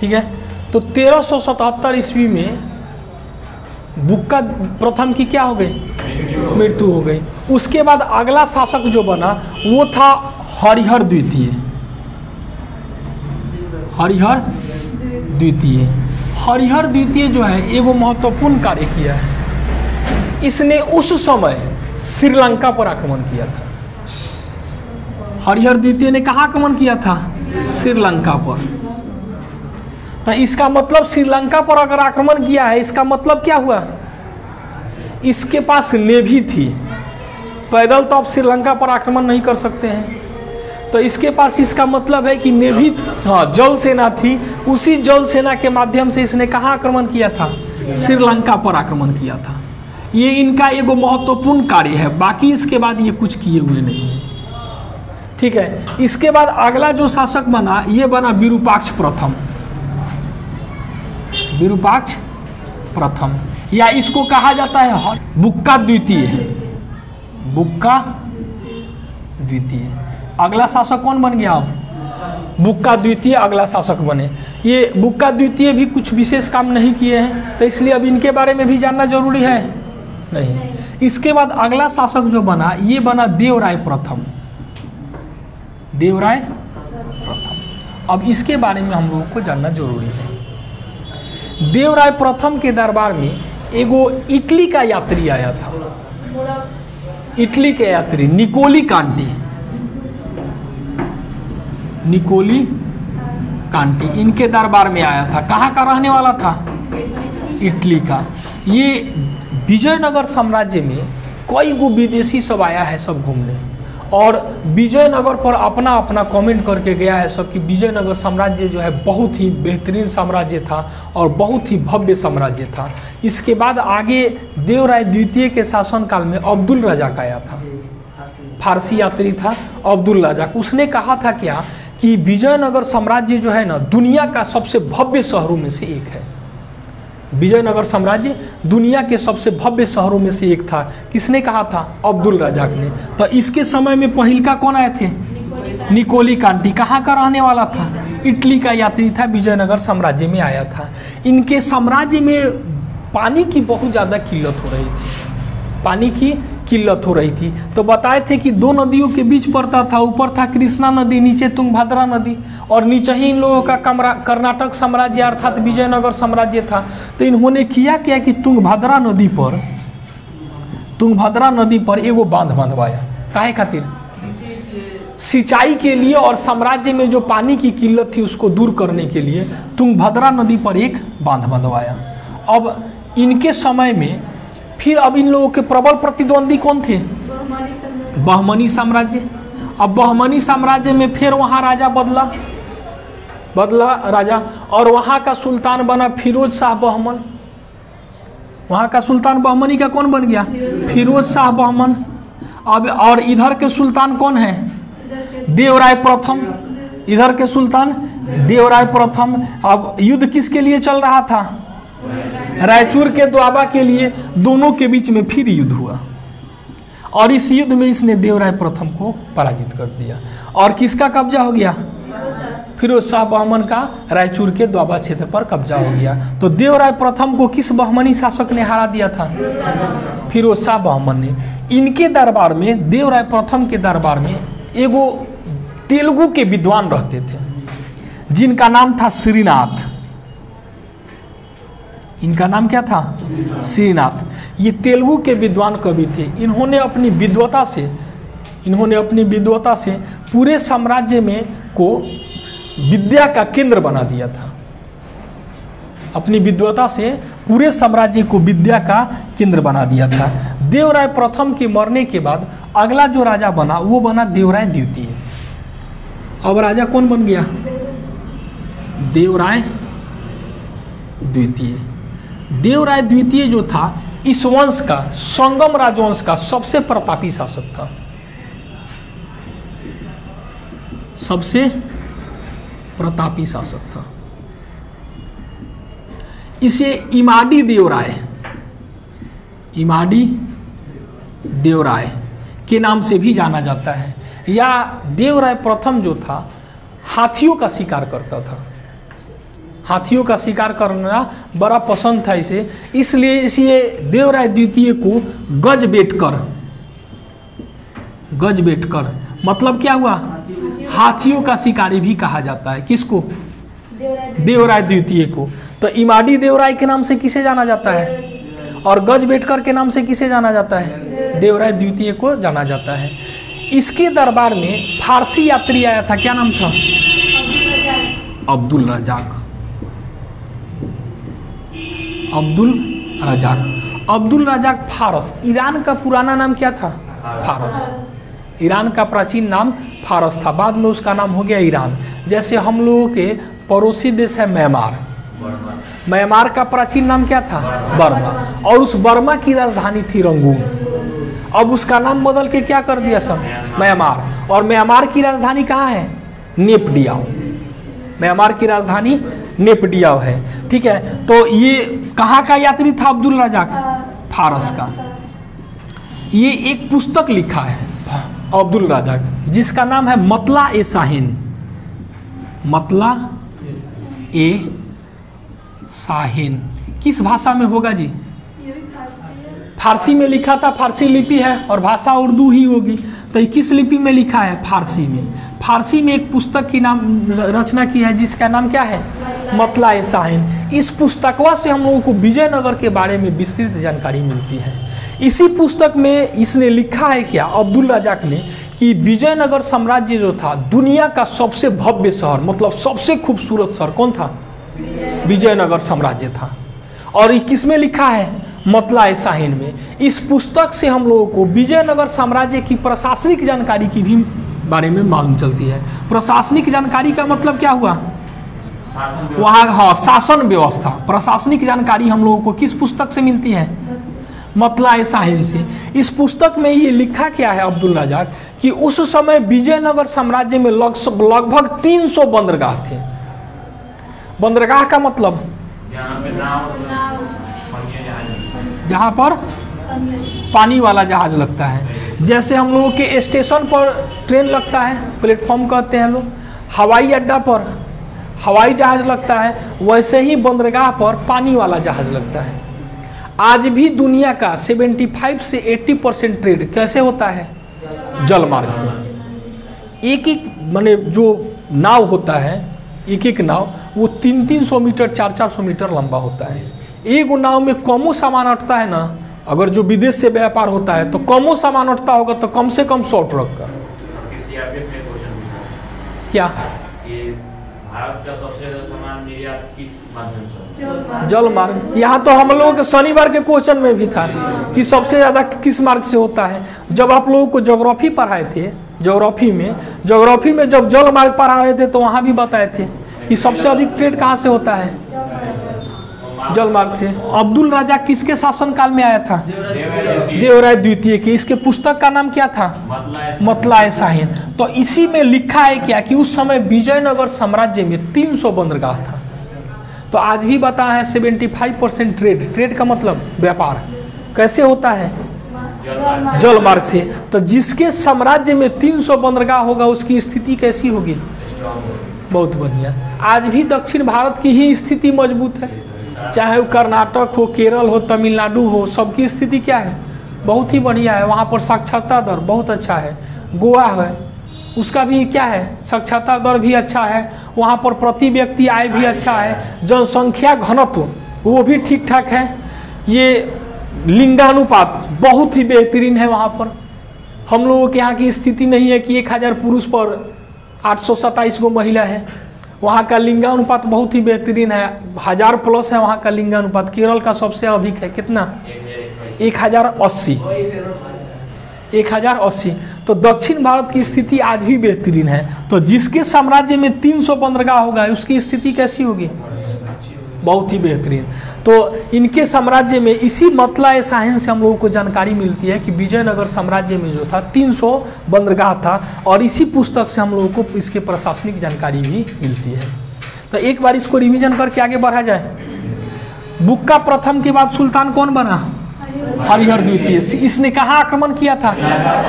ठीक है। तो 1377 ईस्वी में बुक्का प्रथम की क्या हो गई, मृत्यु हो गई। उसके बाद अगला शासक जो बना वो था हरिहर द्वितीय। हरिहर द्वितीय, हरिहर द्वितीय जो है एगो महत्वपूर्ण कार्य किया है। इसने उस समय श्रीलंका पर आक्रमण किया था। हरिहर द्वितीय ने कहाँ आक्रमण किया था, श्रीलंका पर। तो इसका मतलब श्रीलंका पर अगर आक्रमण किया है, इसका मतलब क्या हुआ, इसके पास नेवी थी। पैदल तो आप श्रीलंका पर आक्रमण नहीं कर सकते हैं, तो इसके पास, इसका मतलब है कि नेवी, हाँ, जल सेना थी। उसी जल सेना के माध्यम से इसने कहाँ आक्रमण किया था, श्रीलंका पर आक्रमण किया था। ये इनका एगो महत्वपूर्ण कार्य है। बाकी इसके बाद ये कुछ किए हुए नहीं है, ठीक है। इसके बाद अगला जो शासक बना ये बना विरूपाक्ष प्रथम। विरूपाक्ष प्रथम, या इसको कहा जाता है बुक्का द्वितीय। बुक्का द्वितीय अगला शासक कौन बन गया, अब बुक्का द्वितीय अगला शासक बने। ये बुक्का द्वितीय भी कुछ विशेष काम नहीं किए हैं, तो इसलिए अब इनके बारे में भी जानना जरूरी है नहीं। इसके बाद अगला शासक जो बना ये बना देवराय प्रथम। देवराय प्रथम, अब इसके बारे में हम लोगों को जानना जरूरी है। देवराय प्रथम के दरबार में एगो इटली का यात्री आया था। इटली के यात्री निकोली कांटी, निकोली कांटी इनके दरबार में आया था। कहाँ का रहने वाला था, इटली का। ये विजयनगर साम्राज्य में कई गो विदेशी सब आया है सब घूमने, और विजयनगर पर अपना अपना कमेंट करके गया है सब कि विजयनगर साम्राज्य जो है बहुत ही बेहतरीन साम्राज्य था और बहुत ही भव्य साम्राज्य था। इसके बाद आगे देवराय द्वितीय के शासनकाल में अब्दुल रज़ाक आया था, फारसी यात्री था अब्दुल रज़ाक। उसने कहा था क्या कि विजयनगर साम्राज्य जो है ना दुनिया का सबसे भव्य शहरों में से एक है। विजयनगर साम्राज्य दुनिया के सबसे भव्य शहरों में से एक था। किसने कहा था, अब्दुल रज़ाक ने। तो इसके समय में पहिल का कौन आए थे, निकोली कांटी। कहाँ का रहने वाला था, इटली का यात्री था, विजयनगर साम्राज्य में आया था। इनके साम्राज्य में पानी की बहुत ज़्यादा किल्लत हो रही थी, पानी की किल्लत हो रही थी। तो बताए थे कि दो नदियों के बीच पड़ता था, ऊपर था कृष्णा नदी, नीचे तुंगभद्रा नदी, और नीचे ही इन लोगों का कर्नाटक साम्राज्य अर्थात विजयनगर साम्राज्य था। तो इन्होंने किया क्या कि तुंगभद्रा नदी पर एगो बांध बंधवाया। काहे खातिर, सिंचाई के लिए और साम्राज्य में जो पानी की किल्लत थी उसको दूर करने के लिए तुंगभद्रा नदी पर एक बांध बंधवाया। अब इनके समय में फिर अब इन लोगों के प्रबल प्रतिद्वंदी कौन थे, बहमनी साम्राज्य। अब बहमनी साम्राज्य में फिर वहाँ राजा बदला राजा, और वहाँ का सुल्तान बना फिरोज शाह बहमन। वहाँ का सुल्तान बहमनी का कौन बन गया, फिरोज शाह बहमन। अब और इधर के सुल्तान कौन है, देवराय प्रथम। इधर के सुल्तान देवराय प्रथम। अब युद्ध किसके लिए चल रहा था, रायचूर के द्वाबा के लिए। दोनों के बीच में फिर युद्ध हुआ, और इस युद्ध में इसने देवराय प्रथम को पराजित कर दिया। और किसका कब्जा हो गया, फिरोज शाह बहमन का रायचूर के द्वाबा क्षेत्र पर कब्जा हो गया। तो देवराय प्रथम को किस बहमनी शासक ने हरा दिया था, फिरोज शाह बहमन ने। इनके दरबार में, देवराय प्रथम के दरबार में एगो तेलुगु के विद्वान रहते थे जिनका नाम था श्रीनाथ। इनका नाम क्या था, श्रीनाथ। ये तेलुगु के विद्वान कवि थे। इन्होंने अपनी विद्वता से पूरे साम्राज्य में को विद्या का केंद्र बना दिया था। अपनी विद्वता से पूरे साम्राज्य को विद्या का केंद्र बना दिया था। देवराय प्रथम के मरने के बाद अगला जो राजा बना वो बना देवराय द्वितीय। अब राजा कौन बन गया, देवराय द्वितीय। देवराय द्वितीय जो था इस वंश का, संगम राजवंश का सबसे प्रतापी शासक था, सबसे प्रतापी शासक था। इसे इमाडी देवराय के नाम से भी जाना जाता है। या देवराय प्रथम जो था हाथियों का शिकार करता था। हाथियों का शिकार करना बड़ा पसंद था इसे, इसलिए इसे देवराय द्वितीय को गजबेटकर मतलब क्या हुआ, हाथियों का शिकारी भी कहा जाता है। किसको? देवराय द्वितीय को। तो इमाडी देवराय के नाम से किसे जाना जाता है, और गजबेटकर के नाम से किसे जाना जाता है, देवराय द्वितीय को जाना जाता है। इसके दरबार में फारसी यात्री आया था, क्या नाम था? अब्दुल रजाक। अब्दुल रजाक फारस। ईरान का पुराना नाम क्या था? फारस। ईरान का प्राचीन नाम फारस था, बाद में उसका नाम हो गया ईरान। जैसे हम लोगों के पड़ोसी देश है म्यांमार, म्यांमार का प्राचीन नाम क्या था? बर्मा, और उस बर्मा की राजधानी थी रंगून। अब उसका नाम बदल के क्या कर दिया सब? म्यांमार। और म्यांमार की राजधानी कहाँ है? नेपडियाओ। म्यांमार की राजधानी नेपडियाओ है। ठीक है, तो ये कहाँ का यात्री था अब्दुल रजाक? फारस का। ये एक पुस्तक लिखा है अब्दुल रजाक जिसका नाम है मतला ए शाहीन। मतला ए शाहीन किस भाषा में होगा जी? फारसी में लिखा था, फारसी लिपि है और भाषा उर्दू ही होगी। तो ये किस लिपि में लिखा है? फारसी में। फारसी में एक पुस्तक की नाम रचना की है जिसका नाम क्या है? मतला ए शाहीन। इस पुस्तकवा से हम लोगों को विजयनगर के बारे में विस्तृत जानकारी मिलती है। इसी पुस्तक में इसने लिखा है क्या, अब्दुल रजाक ने, कि विजयनगर साम्राज्य जो था दुनिया का सबसे भव्य शहर, मतलब सबसे खूबसूरत शहर कौन था? विजयनगर साम्राज्य था। और ये किसमें लिखा है? मतला ए शाहीन में। इस पुस्तक से हम लोगों को विजयनगर साम्राज्य की प्रशासनिक जानकारी की भी बारे में मालूम चलती है। प्रशासनिक जानकारी का मतलब क्या हुआ? वहाँ हाँ शासन व्यवस्था, प्रशासनिक जानकारी हम लोगों को किस पुस्तक से मिलती है? मतला ए शाहीन से। इस पुस्तक में ये लिखा क्या है अब्दुल रजाक कि उस समय विजयनगर साम्राज्य में लगभग 300 बंदरगाह थे। बंदरगाह का मतलब जहाँ पर पानी वाला जहाज लगता है। जैसे हम लोगों के स्टेशन पर ट्रेन लगता है, प्लेटफॉर्म कहते हैं लोग, हवाई अड्डा पर हवाई जहाज लगता है, वैसे ही बंदरगाह पर पानी वाला जहाज लगता है। आज भी दुनिया का 75 से 80% ट्रेड कैसे होता है? जल मार्ग से। एक एक माने जो नाव होता है, एक एक नाव वो 300-300 मीटर 400-400 मीटर लंबा होता है। एक नाव में कमो सामान अटता है ना, अगर जो विदेश से व्यापार होता है तो कमो सामान अटता होगा तो कम से कम 100 ट्रक का। क्या भारत का सबसे ज्यादा सामान निर्यात किस माध्यम से? जल मार्ग। यहाँ तो हम लोगों के शनिवार के क्वेश्चन में भी था कि सबसे ज्यादा किस मार्ग से होता है। जब आप लोगों को ज्योग्राफी पढ़ाए थे, ज्योग्राफी में जब जल मार्ग पढ़ा रहे थे तो वहाँ भी बताए थे कि सबसे अधिक ट्रेड कहाँ से होता है? जल मार्ग से। अब्दुल रजाक किसके शासन काल में आया था? देवराय द्वितीय के। इसके पुस्तक का नाम क्या था? मतला ए शाहीन। तो इसी में लिखा है क्या कि उस समय विजयनगर साम्राज्य में 300 बंदरगाह था। तो आज भी बता है 75% ट्रेड का मतलब व्यापार कैसे होता है? जल मार्ग से। तो जिसके साम्राज्य में 300 बंदरगाह होगा उसकी स्थिति कैसी होगी? बहुत बढ़िया। आज भी दक्षिण भारत की ही स्थिति मजबूत है, चाहे वो कर्नाटक हो, केरल हो, तमिलनाडु हो, सबकी स्थिति क्या है? बहुत ही बढ़िया है। वहाँ पर साक्षरता दर बहुत अच्छा है। गोवा है, उसका भी क्या है? साक्षरता दर भी अच्छा है। वहाँ पर प्रति व्यक्ति आय भी अच्छा है। जनसंख्या घनत्व वो भी ठीक ठाक है। ये लिंगानुपात बहुत ही बेहतरीन है वहाँ पर। हम लोगों के यहाँ की स्थिति नहीं है कि 1000 पुरुष पर 827 गो महिला है। वहाँ का लिंगानुपात बहुत ही बेहतरीन है, 1000 प्लस है वहाँ का लिंगानुपात। केरल का सबसे अधिक है, कितना? 1080। तो दक्षिण भारत की स्थिति आज भी बेहतरीन है। तो जिसके साम्राज्य में 300 बंदरगाह होगा उसकी स्थिति कैसी होगी? बहुत ही बेहतरीन। तो इनके साम्राज्य में इसी मतला ए शाहीन से हम लोगों को जानकारी मिलती है कि विजयनगर साम्राज्य में जो था 300 बंदरगाह था, और इसी पुस्तक से हम लोगों को इसके प्रशासनिक जानकारी भी मिलती है। तो एक बार इसको रिवीजन करके आगे बढ़ा जाए। बुक्का प्रथम के बाद सुल्तान कौन बना? हरिहर द्वितीय। इसने कहाँ आक्रमण किया था?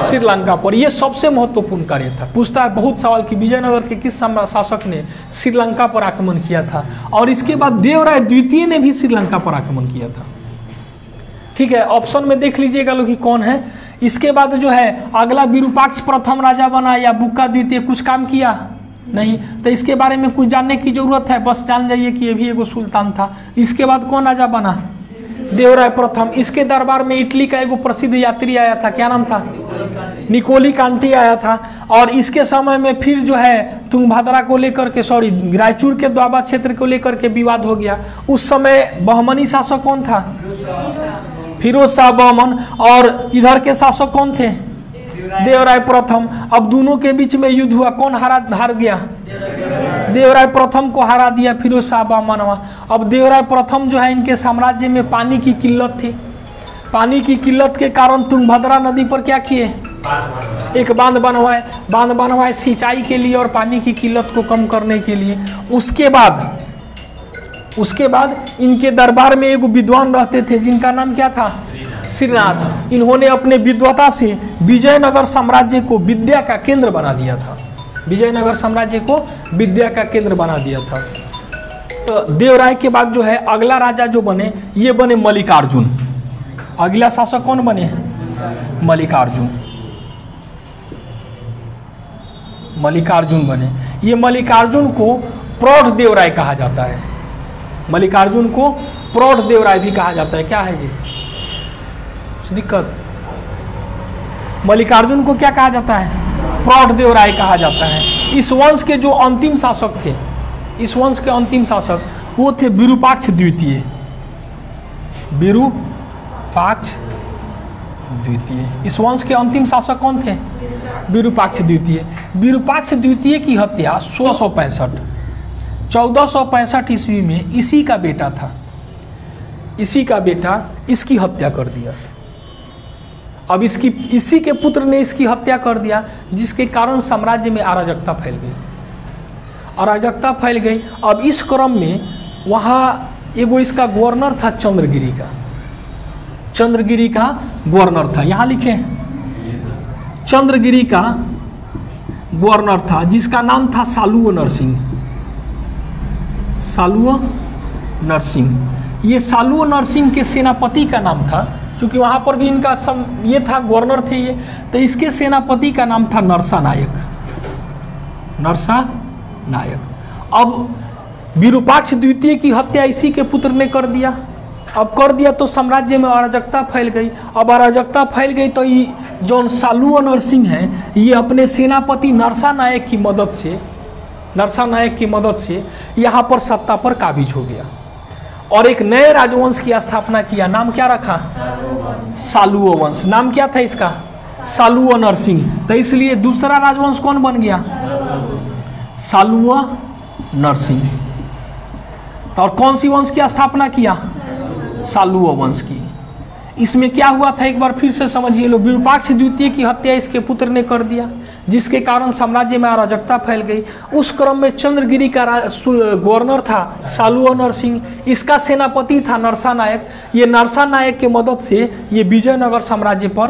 श्रीलंका पर। यह सबसे महत्वपूर्ण कार्य था। पूछता है बहुत सवाल कि विजयनगर के किस शासक ने श्रीलंका पर आक्रमण किया था, और इसके बाद देवराय द्वितीय ने भी श्रीलंका पर आक्रमण किया था। ठीक है, ऑप्शन में देख लीजिएगा लोग कि कौन है। इसके बाद जो है अगला विरूपाक्ष प्रथम राजा बना या बुक्का द्वितीय, कुछ काम किया नहीं, तो इसके बारे में कुछ जानने की जरूरत है? बस जान जाइए कि ये भी एगो सुल्तान था। इसके बाद कौन राजा बना? देवराय प्रथम। इसके दरबार में इटली का एगो प्रसिद्ध यात्री आया था, क्या नाम था? निकोली कांटी आया था। और इसके समय में फिर जो है तुंगभद्रा को लेकर के, सॉरी रायचूर के द्वाबा क्षेत्र को लेकर के विवाद हो गया। उस समय बहमनी शासक कौन था? फिरोज शाह बहमन। और इधर के शासक कौन थे? देवराय प्रथम। अब दोनों के बीच में युद्ध हुआ, कौन हार गया? देवराय प्रथम को हरा दिया फिरोज शाह बहमन। अब देवराय प्रथम जो है, इनके साम्राज्य में पानी की किल्लत थी। पानी की किल्लत के कारण तुंगभद्रा नदी पर क्या किए? एक बांध बनवाए सिंचाई के लिए और पानी की किल्लत को कम करने के लिए। उसके बाद इनके दरबार में एक विद्वान रहते थे जिनका नाम क्या था? श्रीनाथ। इन्होंने अपने विद्वता से विजयनगर साम्राज्य को विद्या का केंद्र बना दिया था। विजयनगर साम्राज्य को विद्या का केंद्र बना दिया था। तो देवराय के बाद जो है अगला राजा जो बने, ये बने मल्लिकार्जुन। अगला शासक कौन बने? मल्लिकार्जुन। मल्लिकार्जुन बने। ये मल्लिकार्जुन को प्रौढ़ देवराय कहा जाता है। मल्लिकार्जुन को प्रौढ़ देवराय भी कहा जाता है। क्या है जी दिक्कत? मल्लिकार्जुन को क्या कहा जाता है? प्रौढ़ देवराय कहा जाता है। इस वंश के जो अंतिम शासक थे, इस वंश के अंतिम शासक वो थे विरूपाक्ष द्वितीय। विरूपाक्ष द्वितीय। इस वंश के अंतिम शासक कौन थे? विरूपाक्ष द्वितीय। विरूपाक्ष द्वितीय की हत्या 1465 ईस्वी में इसी का बेटा था। इसी का बेटा इसकी हत्या कर दिया। अब इसी के पुत्र ने इसकी हत्या कर दिया, जिसके कारण साम्राज्य में अराजकता फैल गई। अब इस क्रम में वहाँ एगो इसका गवर्नर था, चंद्रगिरी का गवर्नर था। यहाँ लिखे चंद्रगिरी का गवर्नर था, जिसका नाम था सालुओ नरसिंह। ये सालुओ नरसिंह के सेनापति का नाम था, क्योंकि वहाँ पर भी इनका ये था, गवर्नर थे ये, तो इसके सेनापति का नाम था नरसा नायक। अब विरूपाक्ष द्वितीय की हत्या इसी के पुत्र ने कर दिया। तो साम्राज्य में अराजकता फैल गई। अब अराजकता फैल गई तो ये जो सालुओ नरसिंह हैं, ये अपने सेनापति नरसा नायक की मदद से यहाँ पर सत्ता पर काबिज हो गया और एक नए राजवंश की स्थापना किया। नाम क्या रखा? सालुओ वंश। नाम क्या था इसका? सालुओ नरसिंह। तो इसलिए दूसरा राजवंश कौन बन गया? सालुओ नरसिंह। तो और कौन सी वंश की स्थापना किया? सालुओ वंश की। इसमें क्या हुआ था एक बार फिर से समझिए लो। विरूपाक्ष द्वितीय की हत्या इसके पुत्र ने कर दिया, जिसके कारण साम्राज्य में अराजकता फैल गई। उस क्रम में चंद्रगिरी का गवर्नर था सालुओ नरसिंह, इसका सेनापति था नरसा नायक। ये नरसा नायक के मदद से ये विजयनगर साम्राज्य पर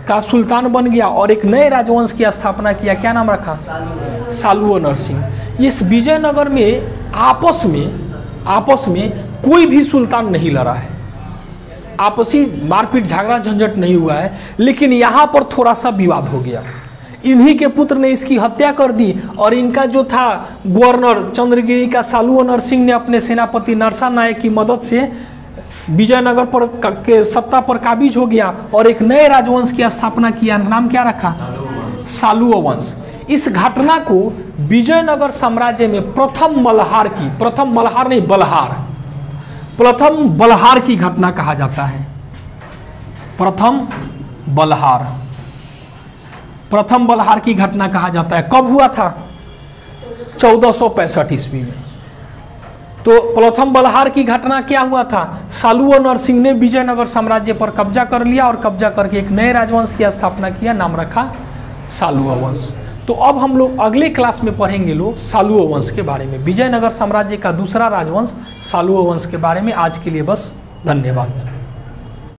का सुल्तान बन गया और एक नए राजवंश की स्थापना किया। क्या नाम रखा? सालुओ नरसिंह। इस विजयनगर में आपस में कोई भी सुल्तान नहीं लड़ा है, आपसी मारपीट झगड़ा झंझट नहीं हुआ है, लेकिन यहाँ पर थोड़ा सा विवाद हो गया। इन्हीं के पुत्र ने इसकी हत्या कर दी और इनका जो था गवर्नर चंद्रगिरी का सालुओ नरसिंह ने अपने सेनापति नरसा नायक की मदद से विजयनगर पर के सत्ता पर काबिज हो गया और एक नए राजवंश की स्थापना किया। नाम क्या रखा? सालुओ वंश। इस घटना को विजयनगर साम्राज्य में प्रथम बलहार की घटना कहा जाता है। प्रथम बलहार की घटना कहा जाता है। कब हुआ था? 1465 ईस्वी में। तो प्रथम बलहार की घटना क्या हुआ था? सालुओ नरसिंह ने विजयनगर साम्राज्य पर कब्जा कर लिया और कब्जा करके एक नए राजवंश की स्थापना किया, नाम रखा सालुओ वंश। तो अब हम लोग अगले क्लास में पढ़ेंगे लोग सालुओ वंश के बारे में, विजयनगर साम्राज्य का दूसरा राजवंश सालुओ वंश के बारे में। आज के लिए बस, धन्यवाद।